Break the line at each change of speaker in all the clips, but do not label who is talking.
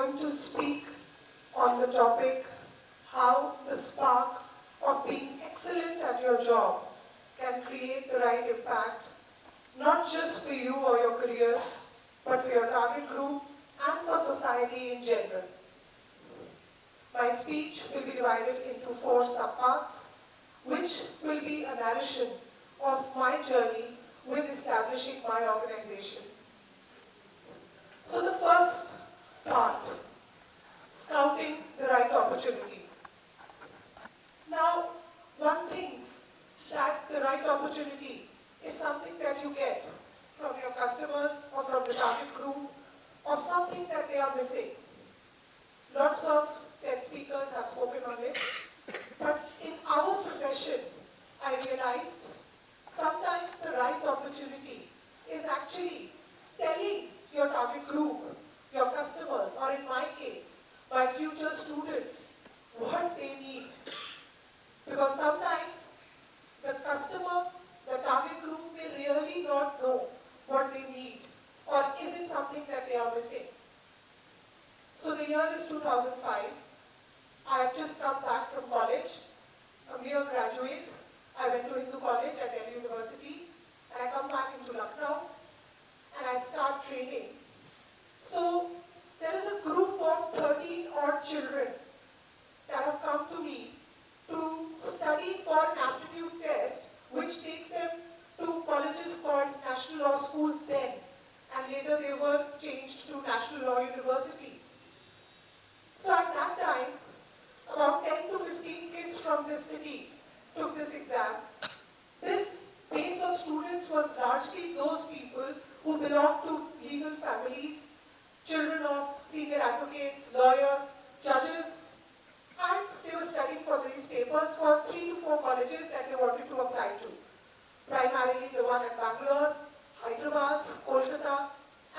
going to speak on the topic how the spark of being excellent at your job can create the right impact, not just for you or your career, but for your target group and for society in general. My speech will be divided into 4 subparts, which will be a narration of my journey with establishing my organization. So the first part, scouting the right opportunity. Now, one thinks that the right opportunity is something that you get from your customers or from the target group or something that they are missing. Lots of TED speakers have spoken on it, but in our profession, I realized sometimes the right opportunity is actually telling your target group, your customers, or in my case, my future students, what they need. Because sometimes the customer, the target group may really not know what they need, or is it something that they are missing. So the year is 2005. I have just come back from college, a mere graduate. I went to Hindu College at Delhi University, and I come back into Lucknow, and I start training. So there is a group of 13 odd children that have come to me to study for an aptitude test, which takes them to colleges called National Law Schools then, and later they were changed to National Law Universities. So at that time, about 10 to 15 kids from this city took this exam. This base of students was largely those people who belonged to legal families, children of senior advocates, lawyers, judges, and they were studying for these papers for 3 to 4 colleges that they wanted to apply to. Primarily the one at Bangalore, Hyderabad, Kolkata,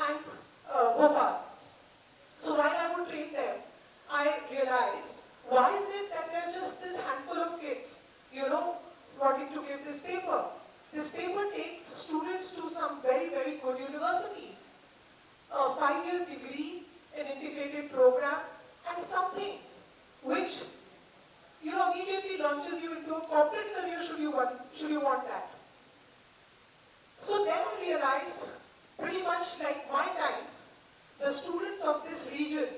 and Bhopal. So while I would train them, I realized, why is it that there are just this handful of kids, wanting to give this paper? This paper takes students to some very, very good universities. A 5-year degree, an integrated program, and something which, immediately launches you into a corporate career should you want that. So then I realized, pretty much like my time, the students of this region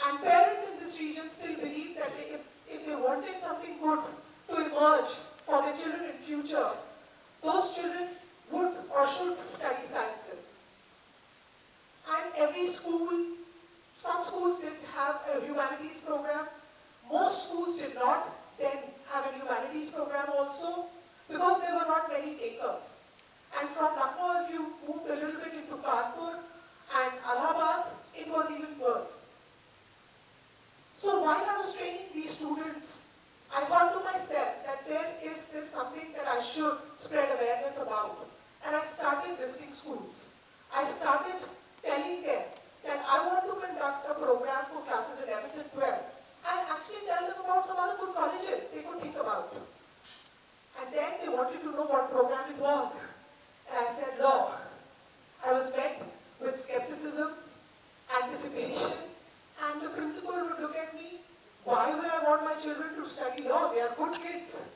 and parents in this region still believe that if they wanted something good to emerge for their children in future, those children would or should study sciences. And every school, some schools did have a humanities program, most schools did not then have a humanities program also, because there were not many takers. And from Lucknow, if you moved a little bit into Kanpur and Allahabad, it was even worse. So while I was training these students, I thought to myself that there is this something that I should spread awareness about. And I started visiting schools. I started telling them that I want to conduct a program for classes 11 to 12 and actually tell them about some other good colleges they could think about. And then they wanted to know what program it was. And I said, law. I was met with skepticism, anticipation, and the principal would look at me, why would I want my children to study law? They are good kids.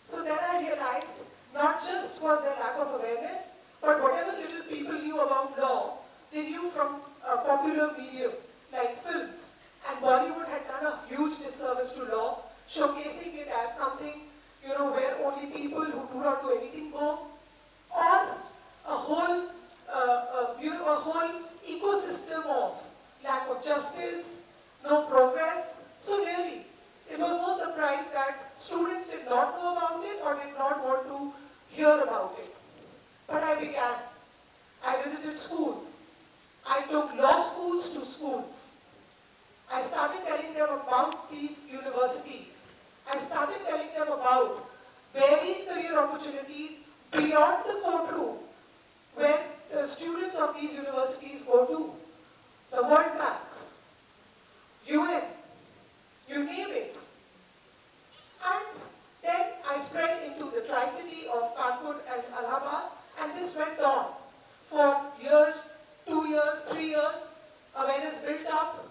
So then I realized, not just was there lack of awareness, but whatever little people knew about law, they knew from a popular medium like films. And Bollywood had done a huge disservice to law, showcasing it as something, where only people who do not do anything go, or a whole ecosystem of lack of justice, no progress. So really, it was no surprise that students did not know about it or did not want to hear about it. But I began. I visited schools. I took law schools to schools. I started telling them about these universities. I started telling them about varied career opportunities beyond the courtroom, where the students of these universities go to. The World Bank, UN, you name it. And then I spread into the Tri-City of Kanpur and Allahabad, and this went on for year, 2 years, 3 years. Awareness built up,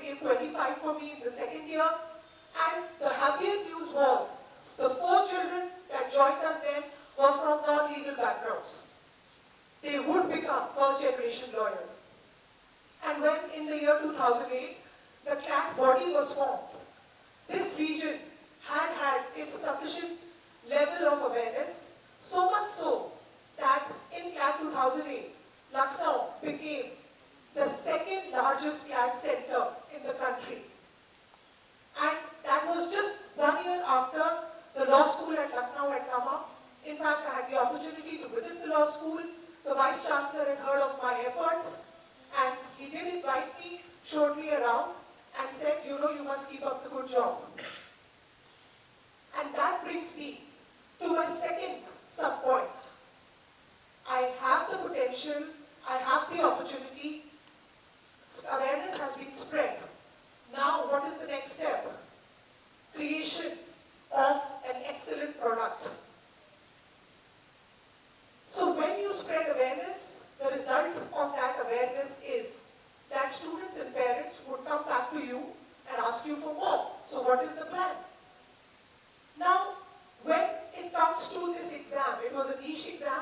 became 25 for me in the second year. And the happier news was, the 4 children that joined us then were from non-legal backgrounds. They would become first-generation lawyers. And when in the year 2008, the CLAT body was formed, this region had its sufficient level of awareness, so much so that in CLAT 2008, Lucknow became the second largest CLAT center in the country. And that was just 1 year after the law school at Lucknow had come up. In fact, I had the opportunity to visit the law school. The Vice Chancellor had heard of my efforts, and he did invite me, showed me around, and said, you know, you must keep up the good job. And that brings me to my second sub-point. I have the potential, I have the opportunity, awareness has been spread. Now, what is the next step? Creation of an excellent product. So when you spread awareness, the result of that awareness is that students and parents would come back to you and ask you for more. So what is the plan? Now, when it comes to this exam, it was a niche exam.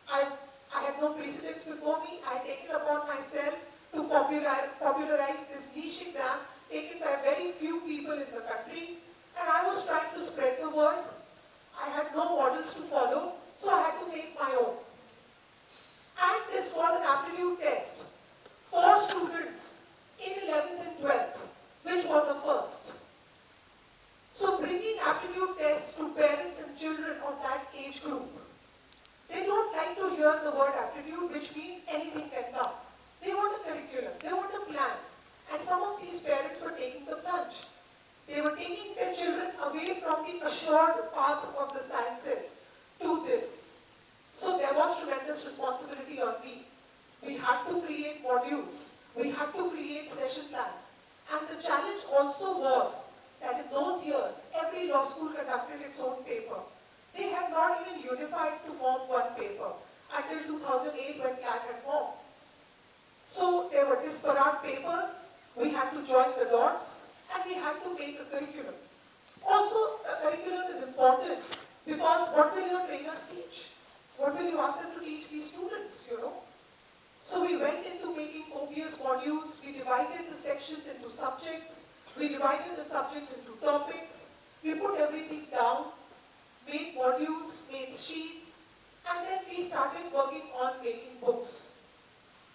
I had no precedents before me. I had taken upon myself to popularize this niche exam taken by very few people in the country. And I was trying to spread the word. I had no models to follow, so I had to make my own. And this was an aptitude test for students in 11th and 12th, which was a first. So bringing aptitude tests to parents and children of that age group, they don't like to hear the word aptitude, which means anything can come. They want a curriculum, they want a plan. And some of these parents were taking the plunge. They were taking their children away from the assured path of the sciences to this. So there was tremendous responsibility on me. We had to create modules. We had to create session plans. And the challenge also was that in those years, every law school conducted its own paper. They had not even unified to form one paper until 2008 when CLAT had formed. So there were disparate papers. We had to join the dots, and we had to make a curriculum. Also, a curriculum is important because what will your trainers teach? What will you ask them to teach these students, you know? So we went into making copious modules. We divided the sections into subjects. We divided the subjects into topics. We put everything down, made modules, made sheets, and then we started working on making books.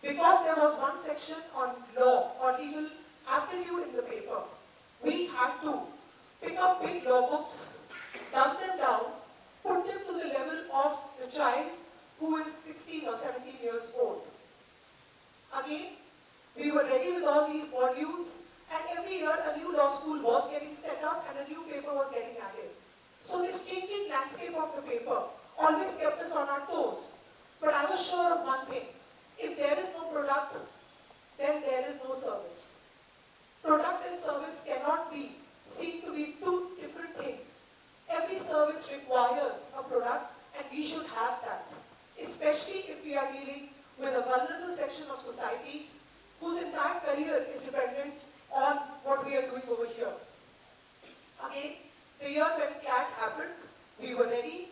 Because there was one section on law or legal aptitude in the paper, we had to pick up big law books, dumb them down, put them to the level of the child who is 16 or 17 years old. Again, we were ready with all these modules, and every year a new law school was getting set up and a new paper was getting added. So this changing landscape of the paper always kept us on our toes. But I was sure of one thing. If there is no product, then there is no service. Product and service cannot be seen to be two different things. Every service requires a product, and we should have that. Especially if we are dealing with a vulnerable section of society whose entire career is dependent on what we are doing over here. Again, the year when CLAT happened, we were ready.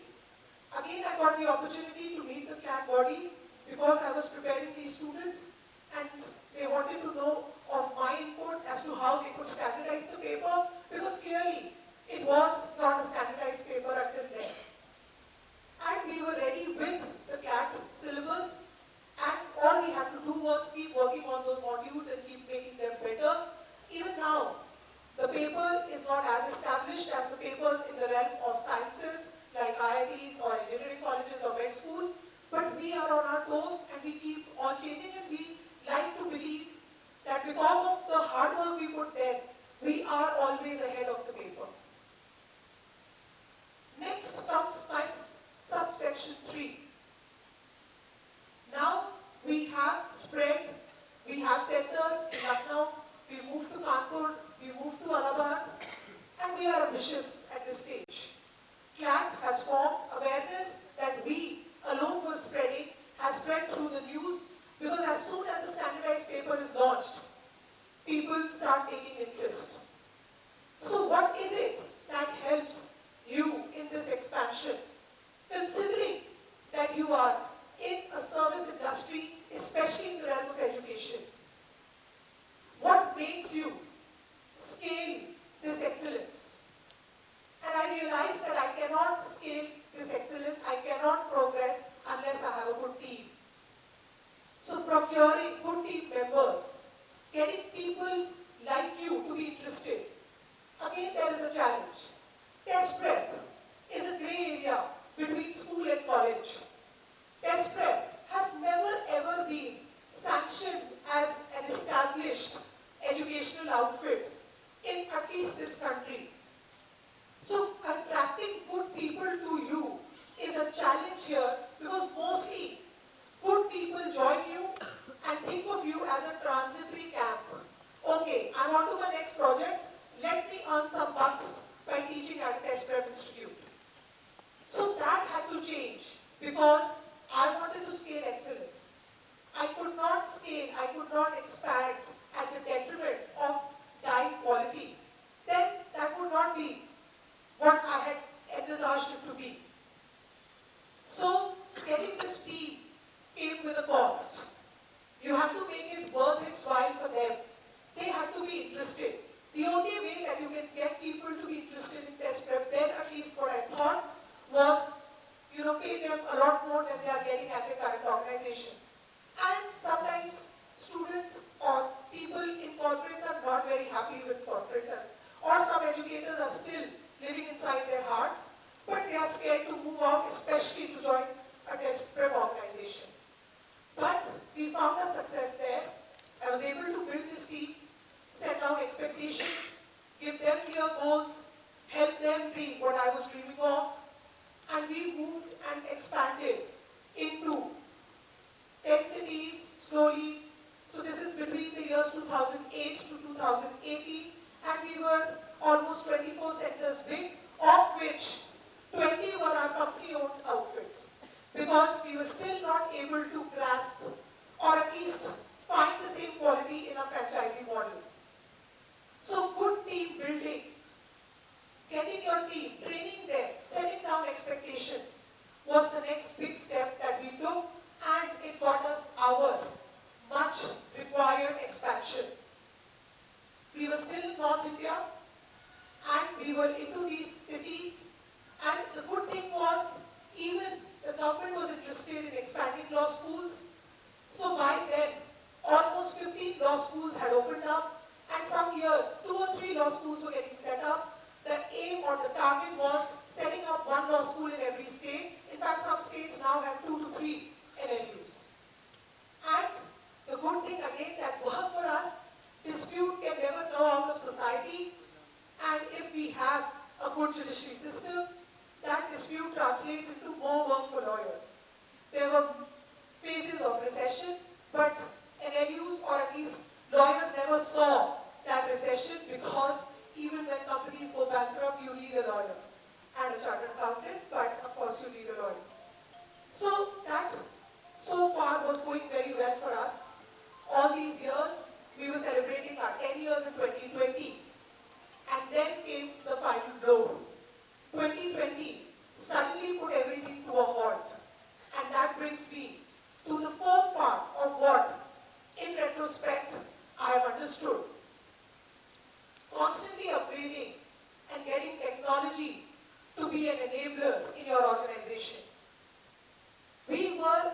Again, I got the opportunity to meet the CLAT body because I was preparing these students, and they wanted to know of my inputs as to how they could standardize the paper, because clearly it was not a standardized paper until then. And we were ready with the CLAT syllabus, and all we had to do was keep working on those modules and keep making them better. Even now, the paper is not as established as the papers in the realm of sciences like IITs or engineering colleges or med school, but we are on our toes and we keep on changing, and we like to believe that because of the hard work we put there, we are always ahead of the paper. Next comes my subsection 3. Now we have spread, we have centers in Lucknow, we moved to Kanpur, we moved to Allahabad, and we are ambitious at this stage. CLAT has formed awareness that we alone were spreading, has spread through the news, because as soon as a standardized paper is launched, people start taking interest. So what is it that helps you in this expansion? Considering that you are in a service industry, especially in the realm of education, what makes you scale this excellence? And I realized that I cannot scale this excellence, I cannot progress unless I have a good team. So procuring good team members, getting people like you to be interested. Again, there is a challenge. Test prep is a grey area between school and college. Test prep has never ever been sanctioned as an established educational outfit in at least this country. So attracting good people to you is a challenge here because mostly good people join you and think of you as a transitory camp. Okay, I'm on to my next project. Let me earn some bucks by teaching at a test prep institute. So that had to change because I wanted to scale excellence. I could not scale, I could not expand at the detriment of diet quality. Then that would not be what I had envisaged it to be. So getting this team came with a cost. You have to make it worth its while for them. They have to be interested. The only way that you can get people to be interested in test prep, then at least what I thought was, pay them a lot more than they are getting at their current organizations. And sometimes students or people in corporates are not very happy with corporates, or some educators are still living inside their hearts, but they are scared to move out, especially to join a test prep organization. But we found a success there. I was able to build this team, set down expectations, give them clear goals, help them dream what I was dreaming of, and we moved and expanded into 10 cities slowly. So this is between the years 2008 to 2018, and we were almost 24 centers big, of which 20 were our company-owned outfits, because we were still not able to grasp or at least find the same quality in a franchising model. So good team building, getting your team, training them, setting down expectations was the next big step that we took, and it got us our much required expansion. We were still in North India and we were into these cities, and the good thing was even the government was interested in expanding law schools. So by then, almost 15 law schools had opened up, and some years, 2 or 3 law schools were getting set up. The aim or the target was setting up 1 law school in every state. In fact, some states now have 2 to 3 NLUs. And the good thing again that worked for us, dispute can never come out of society, and if we have a good judiciary system, that dispute translates into more work for lawyers. There were phases of recession, but NLUs, or at least lawyers, never saw that recession, because even when companies go bankrupt, you need a lawyer and a chartered accountant, but of course you need a lawyer. So that so far was going very well for us. All these years, we were celebrating our 10 years in 2020, and then came the final blow. 2020 suddenly put everything to a halt, and that brings me to the fourth part of what, in retrospect, I have understood. Constantly upgrading and getting technology to be an enabler in your organization. We were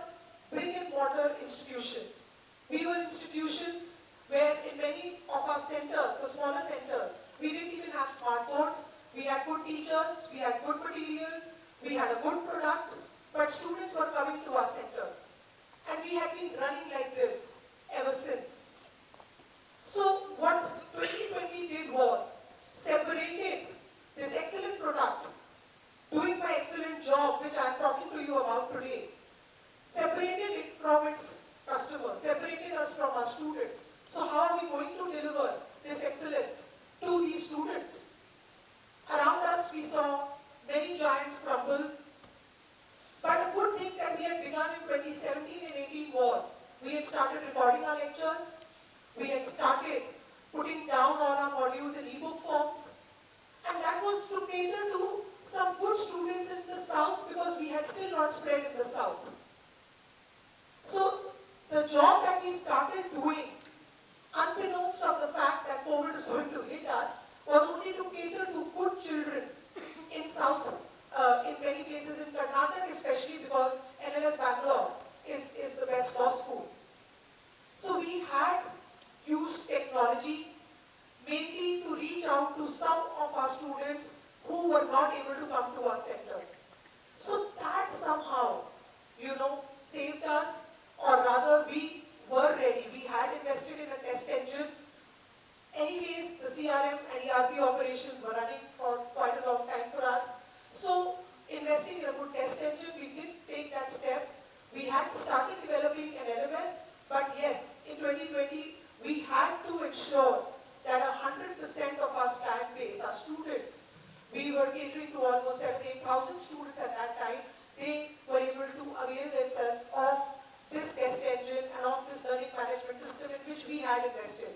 brick-and-mortar institutions. We were institutions where in many of our centers, the smaller centers, we didn't even have smart boards. We had good teachers, we had good material, we had a good product, but students were coming to our centers. And we had been running like this ever since. So what 2020 did was separated this excellent product, doing my excellent job, which I am talking to you about today, separated it from its customers, separated us from our students. So how are we going to deliver this excellence to these students? Around us we saw many giants crumble, but a good thing that we had begun in 2017 and 18 was, we had started recording our lectures, we had started putting down all our modules in ebook forms. And that was to cater to some good students in the south because we had still not spread in the south. So the job that we started doing, unbeknownst of the fact that COVID is going to hit us, was only to cater to good children in south, in many places in Karnataka, especially because NLS Bangalore is the best law school. So we had used technology mainly to reach out to some of our students who were not able to come to our centers. So that somehow, saved us, or rather we were ready. We had invested in a test engine. Anyways, the CRM and ERP operations were running for quite a long time for us. So investing in a good test engine, we did take that step. We had started developing an LMS, but yes, in 2020, we had to ensure that 100% of our student base, our students, we were catering to almost 78,000 students at that time, they were able to avail themselves of this test engine and of this learning management system in which we had invested.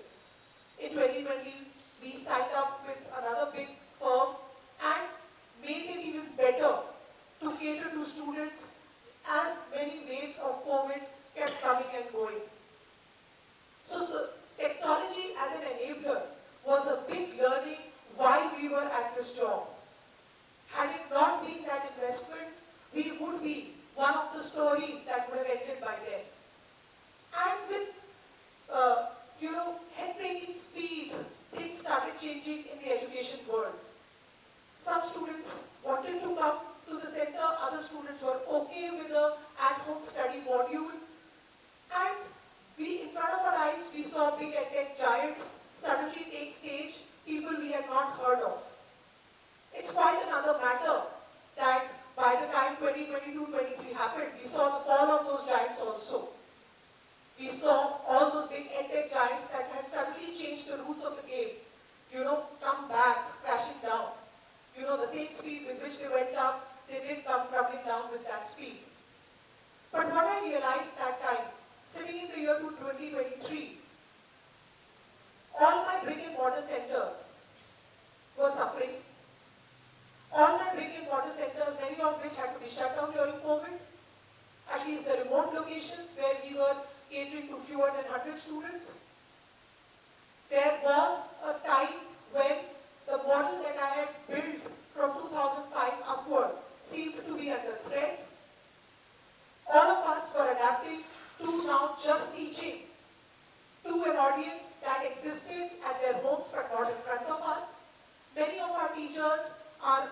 In 2020, we signed up with another big firm and made it even better to cater to students as many waves of COVID kept coming and going. So technology as an enabler was a big learning while we were at this job. Had it not been that investment, we would be one of the stories that would have ended by then. And with, head-breaking speed, things started changing in the education world. Some students wanted to come to the center, other students were okay with the at-home study module. And in front of our eyes, we saw big edtech giants suddenly take stage, people we had not heard of. It's quite another matter that by the time 2022-23 happened, we saw the fall of those giants also. We saw all those big edtech giants that had suddenly changed the rules of the game, come back, crashing down. The same speed with which they went up, they did come crumbling down with that speed. But what I realized that time, sitting in the year 2023, all my brick and mortar centers were suffering. All my brick and mortar centers, many of which had to be shut down during COVID, at least the remote locations where we were catering to fewer than 100 students. There was a time when the model that I had built from 2005 upward seemed to be under threat. All of us were adapting to now just teaching to an audience that existed at their homes but not in front of us. Many of our teachers are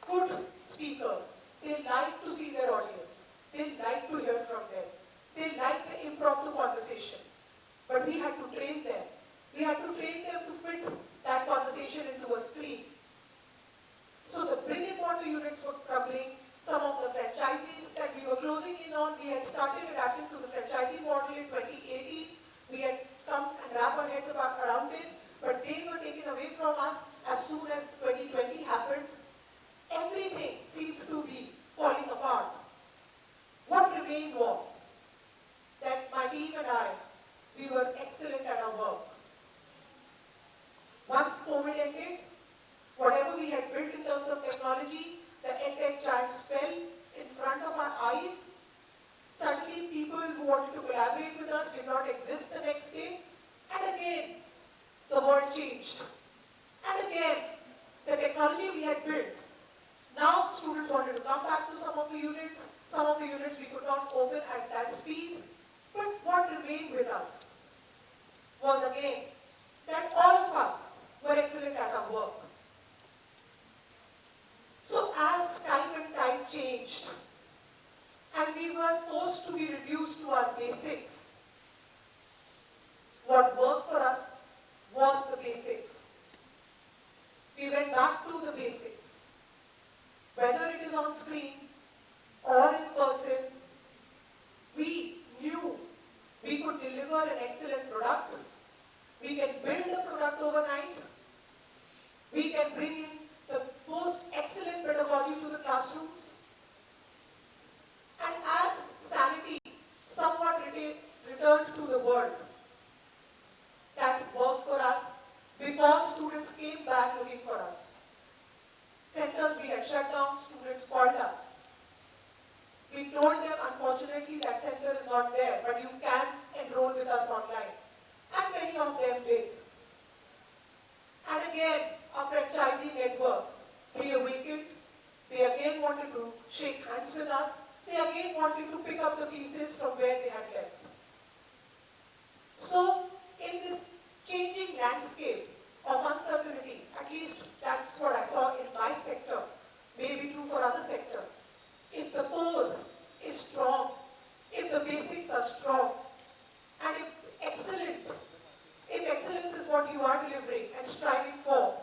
good speakers. They like to see their audience. They like to hear from them. They like the impromptu conversations. But we had to train them. We had to train them to fit that conversation into a stream. So the brick and mortar units were crumbling. Some of the franchisees that we were closing in on, we had started adapting to the franchisee model in 2018. We had come and wrap our heads around it, but they were taken away from us as soon as 2020 happened. Everything seemed to be falling apart. What remained was that my team and I, we were excellent at our work. Once COVID ended, whatever we had built in terms of technology, the edtech giants fell in front of our eyes. Suddenly, people who wanted to collaborate with us did not exist the next day. And again, the world changed. And again, the technology we had built, now students wanted to come back to some of the units. Some of the units we could not open at that speed. But what remained with us was again that all of us were excellent at our work. So as time and tide changed, and we were forced to be reduced to our basics, what worked for us was the basics. We went back to the basics. Whether it is on screen or in person, we knew we could deliver an excellent product. We can build a product overnight. We can bring in the most excellent pedagogy to the classrooms. And as sanity somewhat returned to the world, that worked for us there, but you can enroll with us online. And many of them did. And again, our franchisee networks reawakened. They again wanted to shake hands with us. They again wanted to pick up the pieces from where they had left. So, in this changing landscape of uncertainty, at least that's what I saw in my sector, may be true for other sectors. If the core is strong, if the basics are strong, and if excellence is what you are delivering and striving for,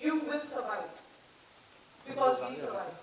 you will survive. Because we survive.